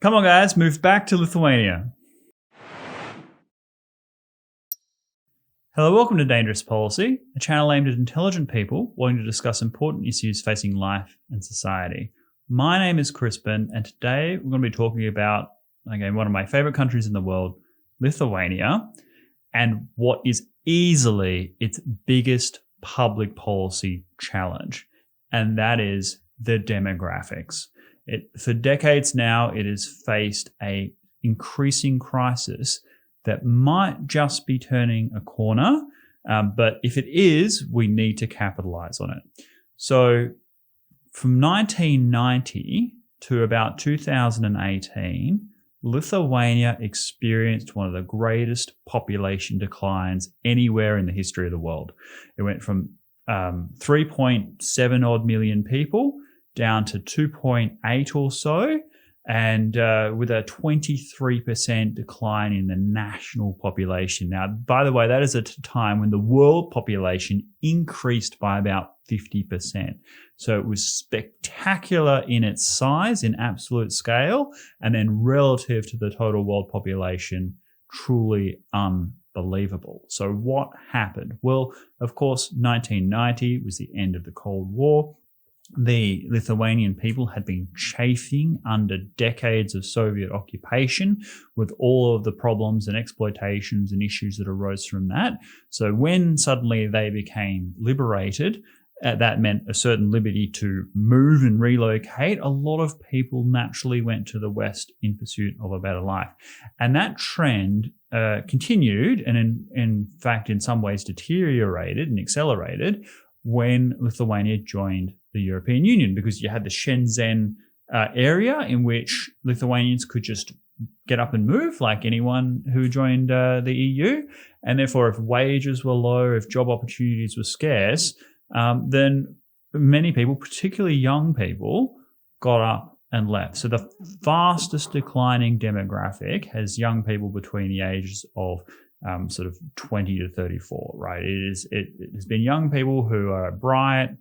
Come on, guys, move back to Lithuania. Hello, welcome to Dangerous Policy, a channel aimed at intelligent people wanting to discuss important issues facing life and society. My name is Crispin, and today we're going to be talking about, again, one of my favorite countries in the world, Lithuania, and what is easily its biggest public policy challenge, and that is the demographics. For decades now, it has faced an increasing crisis that might just be turning a corner, but if it is, we need to capitalize on it. So from 1990 to about 2018, Lithuania experienced one of the greatest population declines anywhere in the history of the world. It went from 3.7 odd million people down to 2.8 or so, and with a 23% decline in the national population. Now, by the way, that is at a time when the world population increased by about 50%. So it was spectacular in its size, in absolute scale, and then relative to the total world population, truly unbelievable. So what happened? Well, of course, 1990 was the end of the Cold War. The Lithuanian people had been chafing under decades of Soviet occupation with all of the problems and exploitations and issues that arose from that. So when suddenly they became liberated, that meant a certain liberty to move and relocate. A lot of people naturally went to the West in pursuit of a better life. And that trend continued and in fact, in some ways deteriorated and accelerated when Lithuania joined the European Union, because you had the Shenzhen area in which Lithuanians could just get up and move like anyone who joined the EU. And therefore, if wages were low, if job opportunities were scarce, then many people, particularly young people, got up and left. So the fastest declining demographic has young people between the ages of sort of 20 to 34, right? It has been young people who are bright,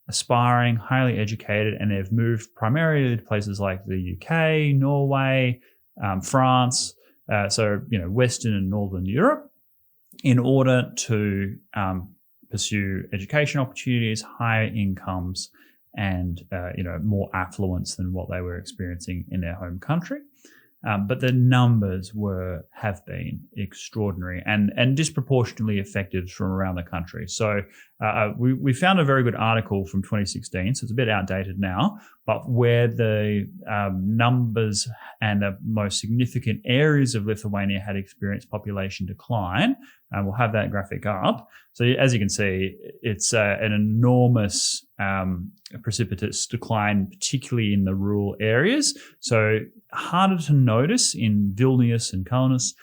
aspiring, highly educated, and they've moved primarily to places like the UK, Norway, France, so Western and Northern Europe, in order to pursue education opportunities, higher incomes, and more affluence than what they were experiencing in their home country. But the numbers have been extraordinary and disproportionately affected from around the country. So we found a very good article from 2016, so it's a bit outdated now, but where the numbers and the most significant areas of Lithuania had experienced population decline. We'll have that graphic up. So as you can see, it's an enormous precipitous decline, particularly in the rural areas. So harder to notice in Vilnius and Kaunas,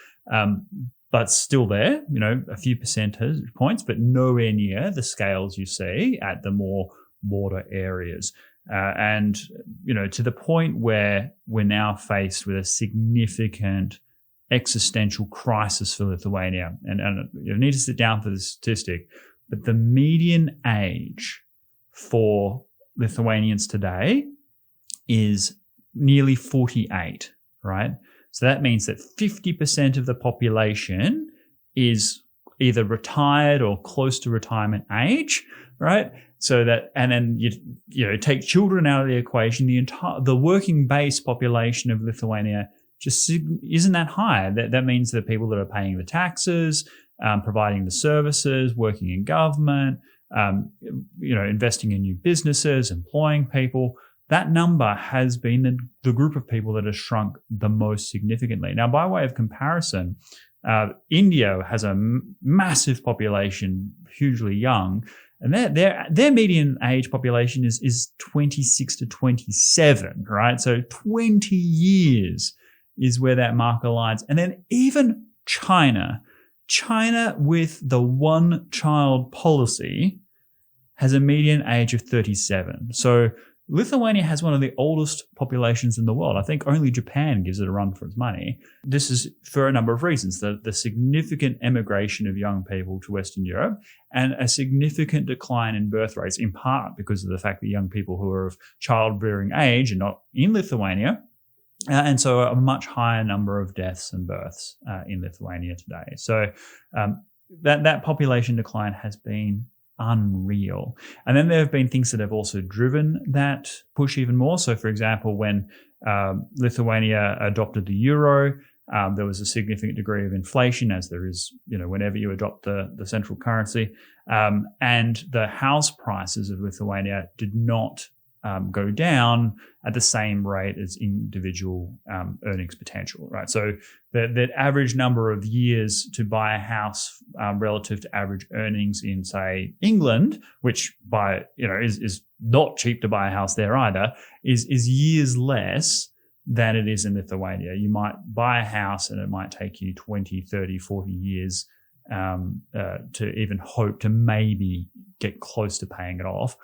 but still there, a few percentage points, but nowhere near the scales you see at the more border areas. And to the point where we're now faced with a significant existential crisis for Lithuania. And you need to sit down for the statistic, but the median age for Lithuanians today is nearly 48, right? So that means that 50% of the population is either retired or close to retirement age, right? So that, and then you take children out of the equation, the working base population of Lithuania just isn't that high. That means that people that are paying the taxes, providing the services, working in government, investing in new businesses, employing people, that number has been the group of people that has shrunk the most significantly. Now, by way of comparison, India has a massive population, hugely young, and their median age population is 26 to 27, right? So 20 years is where that marker lies. And then even China with the one-child policy has a median age of 37. So Lithuania has one of the oldest populations in the world. I think only Japan gives it a run for its money. This is for a number of reasons. The significant emigration of young people to Western Europe and a significant decline in birth rates, in part because of the fact that young people who are of childbearing age are not in Lithuania. And so a much higher number of deaths and births in Lithuania today. So that population decline has been unreal. And then there have been things that have also driven that push even more. So, for example, when Lithuania adopted the euro, there was a significant degree of inflation, as there is, whenever you adopt the central currency. And the house prices of Lithuania did not go down at the same rate as individual earnings potential, right? So the average number of years to buy a house relative to average earnings in, say, England, which is not cheap to buy a house there either, is years less than it is in Lithuania. You might buy a house and it might take you 20, 30, 40 years to even hope to maybe get close to paying it off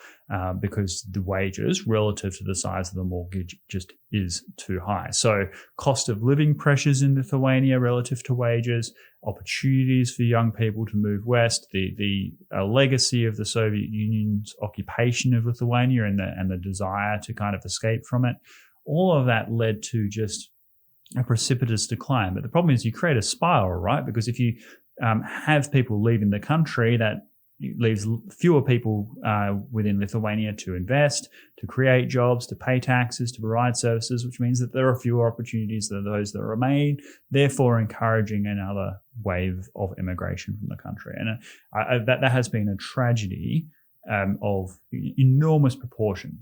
because the wages relative to the size of the mortgage just is too high. So cost of living pressures in Lithuania relative to wages, opportunities for young people to move west, the legacy of the Soviet Union's occupation of Lithuania and the desire to kind of escape from it, all of that led to just a precipitous decline. But the problem is you create a spiral, right? Because if you have people leaving the country, that leaves fewer people within Lithuania to invest, to create jobs, to pay taxes, to provide services, which means that there are fewer opportunities than those that remain, therefore encouraging another wave of immigration from the country. And that has been a tragedy of enormous proportion.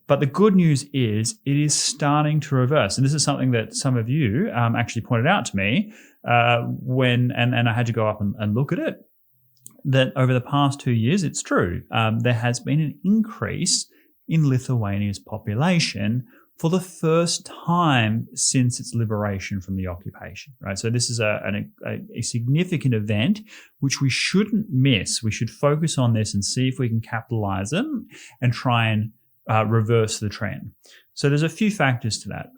But the good news is it is starting to reverse. And this is something that some of you actually pointed out to me when I had to go up and look at it, that over the past 2 years, it's true. There has been an increase in Lithuania's population for the first time since its liberation from the occupation, right? So this is a significant event which we shouldn't miss. We should focus on this and see if we can capitalize it and try and reverse the trend. So there's a few factors to that.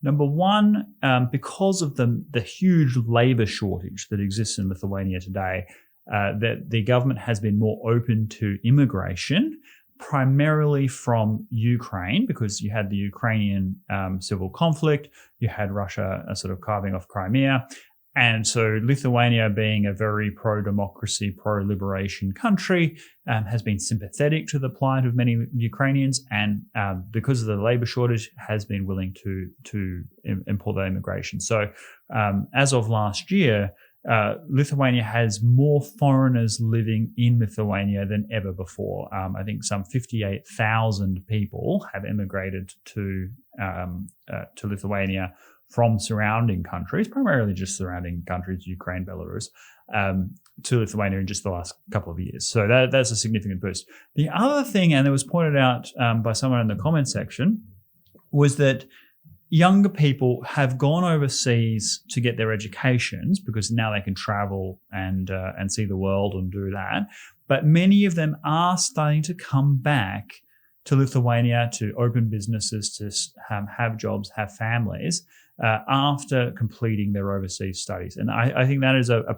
Number one, because of the huge labor shortage that exists in Lithuania today, that the government has been more open to immigration, primarily from Ukraine, because you had the Ukrainian civil conflict, you had Russia sort of carving off Crimea. And so Lithuania, being a very pro-democracy, pro-liberation country, has been sympathetic to the plight of many Ukrainians, and because of the labor shortage, has been willing to import that immigration. So as of last year, Lithuania has more foreigners living in Lithuania than ever before. I think some 58,000 people have immigrated to Lithuania from surrounding countries, primarily just surrounding countries, Ukraine, Belarus, to Lithuania in just the last couple of years. So that's a significant boost. The other thing, and it was pointed out by someone in the comment section, was that younger people have gone overseas to get their educations because now they can travel and see the world and do that. But many of them are starting to come back to Lithuania to open businesses, to have jobs, have families after completing their overseas studies. And I think that is a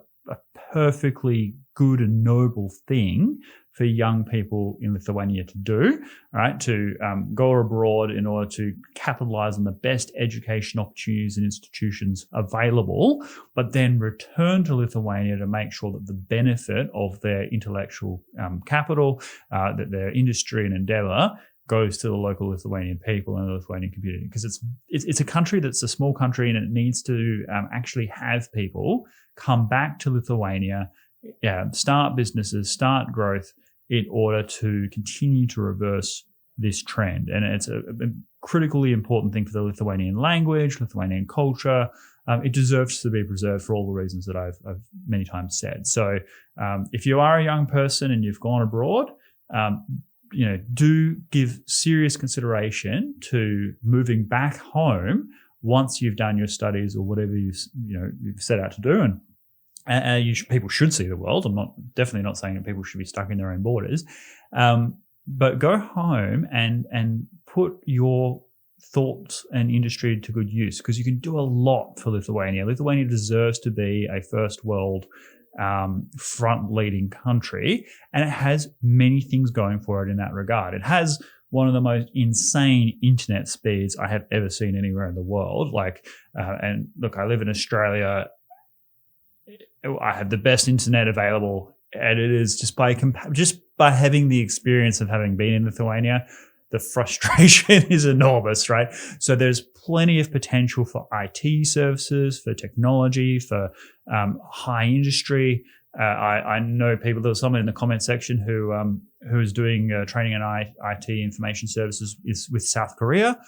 perfectly good and noble thing for young people in Lithuania to do, right? To go abroad in order to capitalize on the best education opportunities and institutions available, but then return to Lithuania to make sure that the benefit of their intellectual capital, that their industry and endeavor goes to the local Lithuanian people and the Lithuanian community, because it's a country that's a small country and it needs to actually have people come back to Lithuania, start businesses, start growth in order to continue to reverse this trend. And it's a critically important thing for the Lithuanian language, Lithuanian culture. It deserves to be preserved for all the reasons that I've many times said. So if you are a young person and you've gone abroad, do give serious consideration to moving back home once you've done your studies or whatever you've set out to do. And people should see the world. I'm definitely not saying that people should be stuck in their own borders, but go home and put your thoughts and industry to good use, because you can do a lot for Lithuania. Lithuania deserves to be a first world front-leading country, and it has many things going for it in that regard. It has one of the most insane internet speeds I have ever seen anywhere in the world. And look, I live in Australia. I have the best internet available, and it is just by having the experience of having been in Lithuania, the frustration is enormous, right? So there's plenty of potential for IT services, for technology, for high industry. I know people. There was someone in the comment section who is doing training in IT information services with South Korea.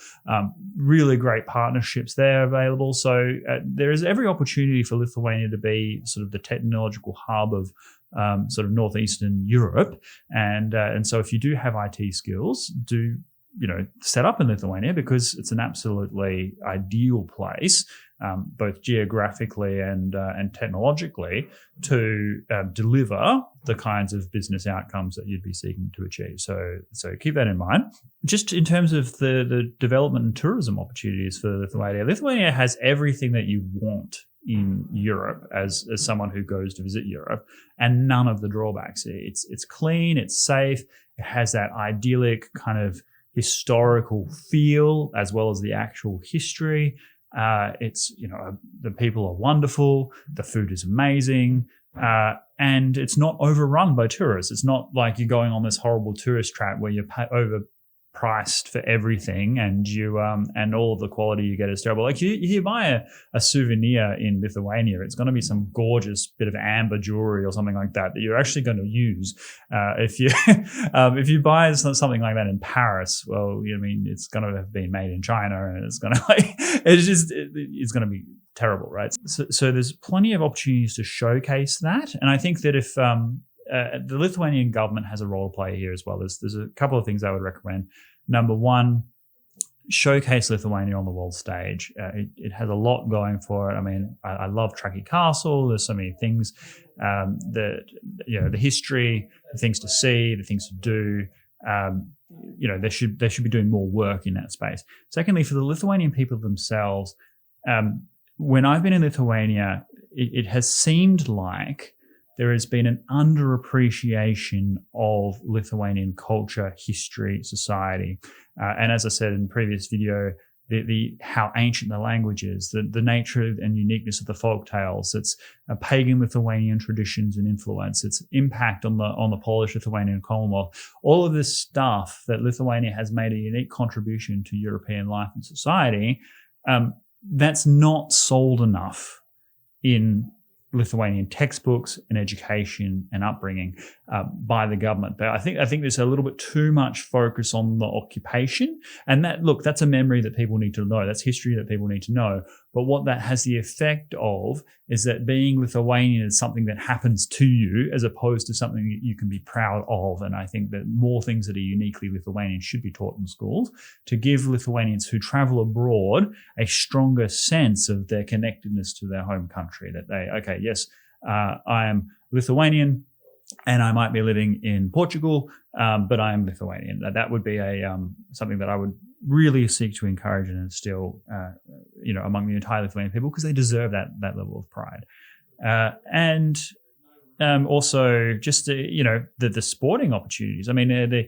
Really great partnerships there available. So there is every opportunity for Lithuania to be sort of the technological hub of sort of northeastern Europe. And so if you do have IT skills, do set up in Lithuania, because it's an absolutely ideal place, both geographically and technologically, to deliver the kinds of business outcomes that you'd be seeking to achieve. So keep that in mind. Just in terms of the development and tourism opportunities for Lithuania, Lithuania has everything that you want in Europe as someone who goes to visit Europe, and none of the drawbacks. It's clean, it's safe, it has that idyllic kind of historical feel as well as the actual history. It's the people are wonderful, the food is amazing, and it's not overrun by tourists. It's not like you're going on this horrible tourist trap where you're overpriced for everything, and and all of the quality you get is terrible. Like if you buy a souvenir in Lithuania, it's going to be some gorgeous bit of amber jewelry or something like that you're actually going to use. If you buy something like that in Paris, well, it's going to have been made in China, and it's going to it's going to be terrible, right? So there's plenty of opportunities to showcase that, and I think that if the Lithuanian government has a role to play here as well. There's a couple of things I would recommend. Number one, showcase Lithuania on the world stage. It has a lot going for it. I mean, I love Tracky Castle. There's so many things, the history, the things to see, the things to do. They should be doing more work in that space. Secondly, for the Lithuanian people themselves, when I've been in Lithuania, it has seemed like there has been an underappreciation of Lithuanian culture, history, society. And as I said in the previous video, how ancient the language is, the nature and uniqueness of the folk tales, its pagan Lithuanian traditions and influence, its impact on the Polish-Lithuanian Commonwealth, all of this stuff that Lithuania has made a unique contribution to European life and society, that's not sold enough in Lithuanian textbooks and education and upbringing by the government. But I think there's a little bit too much focus on the occupation, and that's a memory that people need to know. That's history that people need to know. But what that has the effect of is that being Lithuanian is something that happens to you as opposed to something that you can be proud of. And I think that more things that are uniquely Lithuanian should be taught in schools to give Lithuanians who travel abroad a stronger sense of their connectedness to their home country, that yes, I am Lithuanian and I might be living in Portugal, but I am Lithuanian. That would be something that I would really seek to encourage and instill, among the entire Lithuanian people, because they deserve that level of pride. And also just the sporting opportunities. I mean,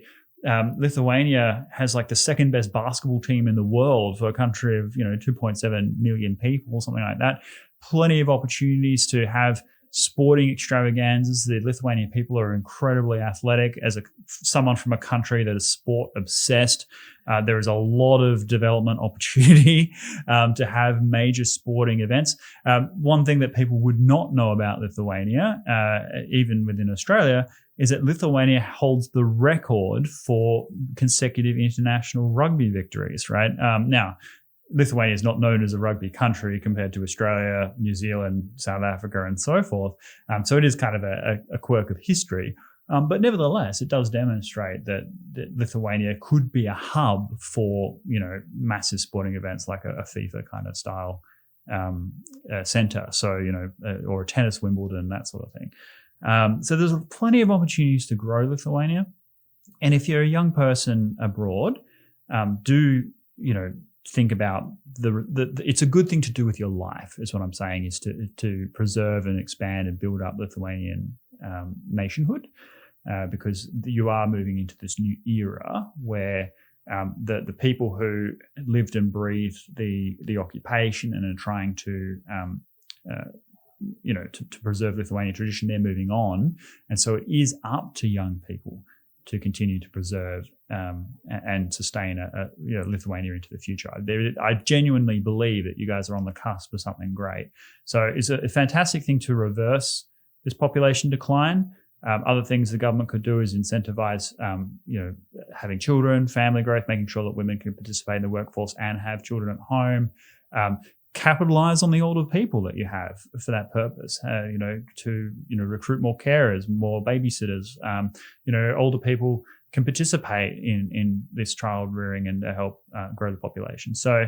Lithuania has like the second best basketball team in the world for a country of 2.7 million people, something like that. Plenty of opportunities to have sporting extravaganzas. The Lithuanian people are incredibly athletic. As someone from a country that is sport obsessed, there is a lot of development opportunity to have major sporting events. One thing that people would not know about Lithuania, even within Australia, is that Lithuania holds the record for consecutive international rugby victories, right? Now, Lithuania is not known as a rugby country compared to Australia, New Zealand, South Africa, and so forth. So it is kind of a quirk of history. But nevertheless, it does demonstrate that Lithuania could be a hub for, massive sporting events like a FIFA kind of style center. So, or a tennis Wimbledon, that sort of thing. So there's plenty of opportunities to grow Lithuania. And if you're a young person abroad, think about it's a good thing to do with your life, is what I'm saying, is to preserve and expand and build up Lithuanian nationhood. because you are moving into this new era where the people who lived and breathed the occupation and are trying to to preserve Lithuanian tradition, they're moving on, and so it is up to young people to continue to preserve and sustain Lithuania into the future. I genuinely believe that you guys are on the cusp of something great. So it's a fantastic thing to reverse this population decline. Other things the government could do is incentivize, having children, family growth, making sure that women can participate in the workforce and have children at home. Capitalize on the older people that you have for that purpose. To recruit more carers, more babysitters. Older people can participate in this child rearing and help grow the population. So,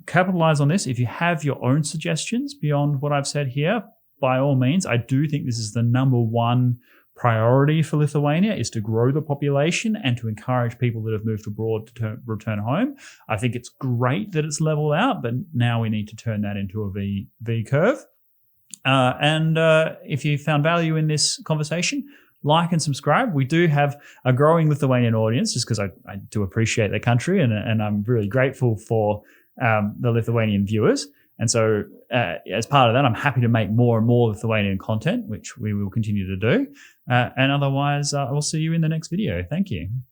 capitalize on this. If you have your own suggestions beyond what I've said here, by all means, I do think this is the number one priority for Lithuania, is to grow the population and to encourage people that have moved abroad to return home. I think it's great that it's leveled out, but now we need to turn that into a V curve. And if you found value in this conversation, like and subscribe. We do have a growing Lithuanian audience, just because I do appreciate their country and I'm really grateful for the Lithuanian viewers. And so as part of that, I'm happy to make more and more Lithuanian content, which we will continue to do. And otherwise, I will see you in the next video. Thank you.